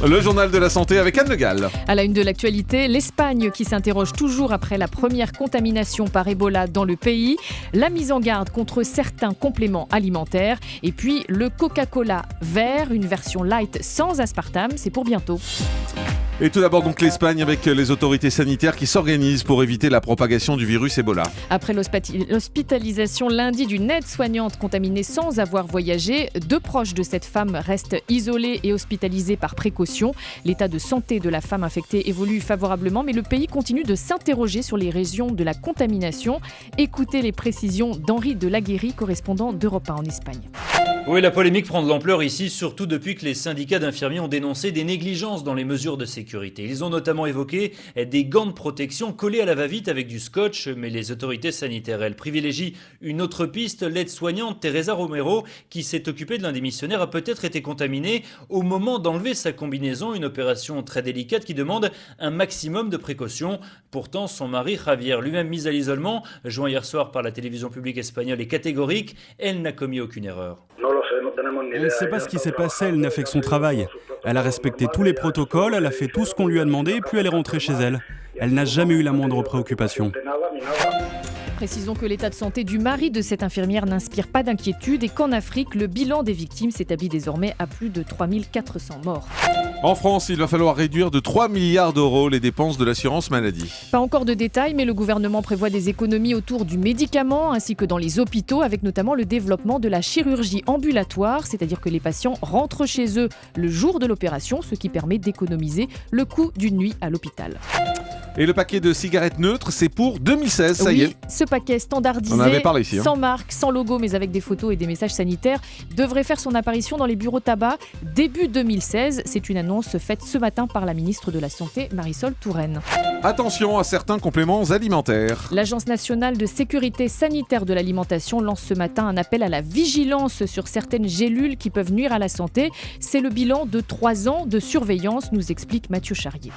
Le journal de la santé avec Anne Le Gall. À la une de l'actualité, l'Espagne qui s'interroge toujours après la première contamination par Ebola dans le pays, la mise en garde contre certains compléments alimentaires et puis le Coca-Cola vert, une version light sans aspartame, c'est pour bientôt. Et tout d'abord donc l'Espagne avec les autorités sanitaires qui s'organisent pour éviter la propagation du virus Ebola. Après l'hospitalisation lundi d'une aide-soignante contaminée sans avoir voyagé, 2 proches de cette femme restent isolés et hospitalisés par précaution. L'état de santé de la femme infectée évolue favorablement, mais le pays continue de s'interroger sur les raisons de la contamination. Écoutez les précisions d'Henri de Laguérie, correspondant d'Europe 1 en Espagne. Oui, la polémique prend de l'ampleur ici, surtout depuis que les syndicats d'infirmiers ont dénoncé des négligences dans les mesures de sécurité. Ils ont notamment évoqué des gants de protection collés à la va-vite avec du scotch, mais les autorités sanitaires, elles, privilégient une autre piste. L'aide-soignante Teresa Romero, qui s'est occupée de l'un des missionnaires, a peut-être été contaminée au moment d'enlever sa combinaison, une opération très délicate qui demande un maximum de précautions. Pourtant, son mari, Javier, lui-même mis à l'isolement, joint hier soir par la télévision publique espagnole, est catégorique, elle n'a commis aucune erreur. Elle ne sait pas ce qui s'est passé, elle n'a fait que son travail. Elle a respecté tous les protocoles, elle a fait tout ce qu'on lui a demandé, puis elle est rentrée chez elle. Elle n'a jamais eu la moindre préoccupation. Précisons que l'état de santé du mari de cette infirmière n'inspire pas d'inquiétude et qu'en Afrique, le bilan des victimes s'établit désormais à plus de 3400 morts. En France, il va falloir réduire de 3 milliards d'euros les dépenses de l'assurance maladie. Pas encore de détails, mais le gouvernement prévoit des économies autour du médicament ainsi que dans les hôpitaux, avec notamment le développement de la chirurgie ambulatoire, c'est-à-dire que les patients rentrent chez eux le jour de l'opération, ce qui permet d'économiser le coût d'une nuit à l'hôpital. Et le paquet de cigarettes neutres, c'est pour 2016, ça y est. Ce paquet standardisé, on en avait parlé ici, sans marque, sans logo, mais avec des photos et des messages sanitaires, devrait faire son apparition dans les bureaux tabac début 2016. C'est une annonce faite ce matin par la ministre de la Santé, Marisol Touraine. Attention à certains compléments alimentaires. L'Agence nationale de sécurité sanitaire de l'alimentation lance ce matin un appel à la vigilance sur certaines gélules qui peuvent nuire à la santé. C'est le bilan de 3 ans de surveillance, nous explique Mathieu Charrier.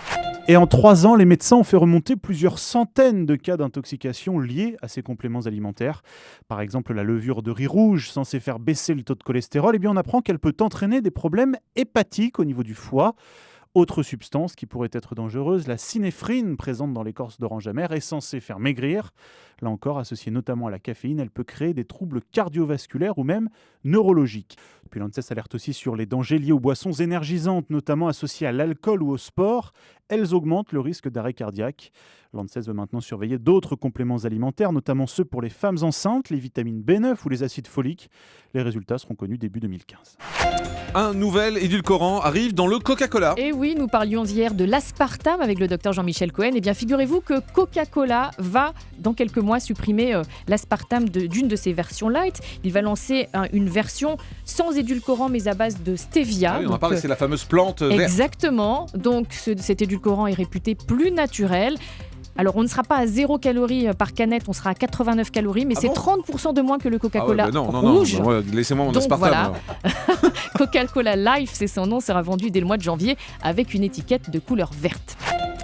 Et en 3 ans, les médecins ont fait remonter plusieurs centaines de cas d'intoxication liés à ces compléments alimentaires. Par exemple, la levure de riz rouge, censée faire baisser le taux de cholestérol, on apprend qu'elle peut entraîner des problèmes hépatiques au niveau du foie. Autre substance qui pourrait être dangereuse, la synéphrine, présente dans l'écorce d'orange amère, est censée faire maigrir. Là encore, associée notamment à la caféine, elle peut créer des troubles cardiovasculaires ou même neurologiques. Puis l'ANSES alerte aussi sur les dangers liés aux boissons énergisantes, notamment associées à l'alcool ou au sport. Elles augmentent le risque d'arrêt cardiaque. L'ANSES veut maintenant surveiller d'autres compléments alimentaires, notamment ceux pour les femmes enceintes, les vitamines B9 ou les acides foliques. Les résultats seront connus début 2015. Un nouvel édulcorant arrive dans le Coca-Cola. Et oui, nous parlions hier de l'aspartame avec le docteur Jean-Michel Cohen. Eh bien, figurez-vous que Coca-Cola va, dans quelques mois, supprimer l'aspartame d'une de ses versions light. Il va lancer une version sans édulcorant, mais à base de stevia. Ah oui, on en parle, c'est la fameuse plante verte. Exactement. Donc, cet édulcorant est réputé plus naturel. Alors, on ne sera pas à 0 calories par canette, on sera à 89 calories, mais c'est 30% de moins que le Coca-Cola rouge. Non, laissez-moi mon aspartame. Voilà. Coca-Cola Life, c'est son nom, sera vendu dès le mois de janvier avec une étiquette de couleur verte.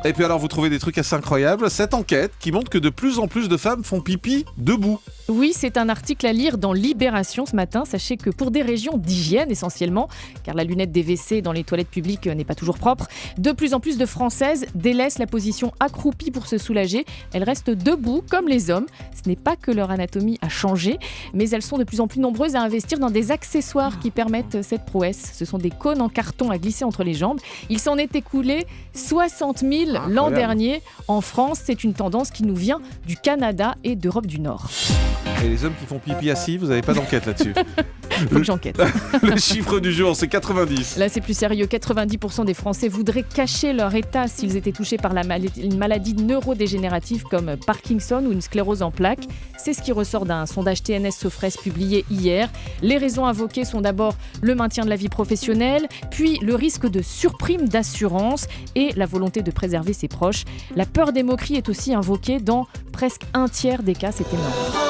Et puis alors, vous trouvez des trucs assez incroyables. Cette enquête qui montre que de plus en plus de femmes font pipi debout. Oui, c'est un article à lire dans Libération ce matin. Sachez que pour des régions d'hygiène essentiellement, car la lunette des WC dans les toilettes publiques n'est pas toujours propre, de plus en plus de Françaises délaissent la position accroupie pour se soulager. Elles restent debout comme les hommes. Ce n'est pas que leur anatomie a changé, mais elles sont de plus en plus nombreuses à investir dans des accessoires qui permettent cette prouesse. Ce sont des cônes en carton à glisser entre les jambes. Il s'en est écoulé 60 000 l'an dernier. En France, c'est une tendance qui nous vient du Canada et d'Europe du Nord. Et les hommes qui font pipi assis, vous n'avez pas d'enquête là-dessus? Faut que j'enquête. Le chiffre du jour, c'est 90. Là, c'est plus sérieux. 90% des Français voudraient cacher leur état s'ils étaient touchés par une maladie neurodégénérative comme Parkinson ou une sclérose en plaques. C'est ce qui ressort d'un sondage TNS Sofres publié hier. Les raisons invoquées sont d'abord le maintien de la vie professionnelle, puis le risque de surprime d'assurance et la volonté de préserver ses proches. La peur des moqueries est aussi invoquée dans presque un tiers des cas. C'est énorme.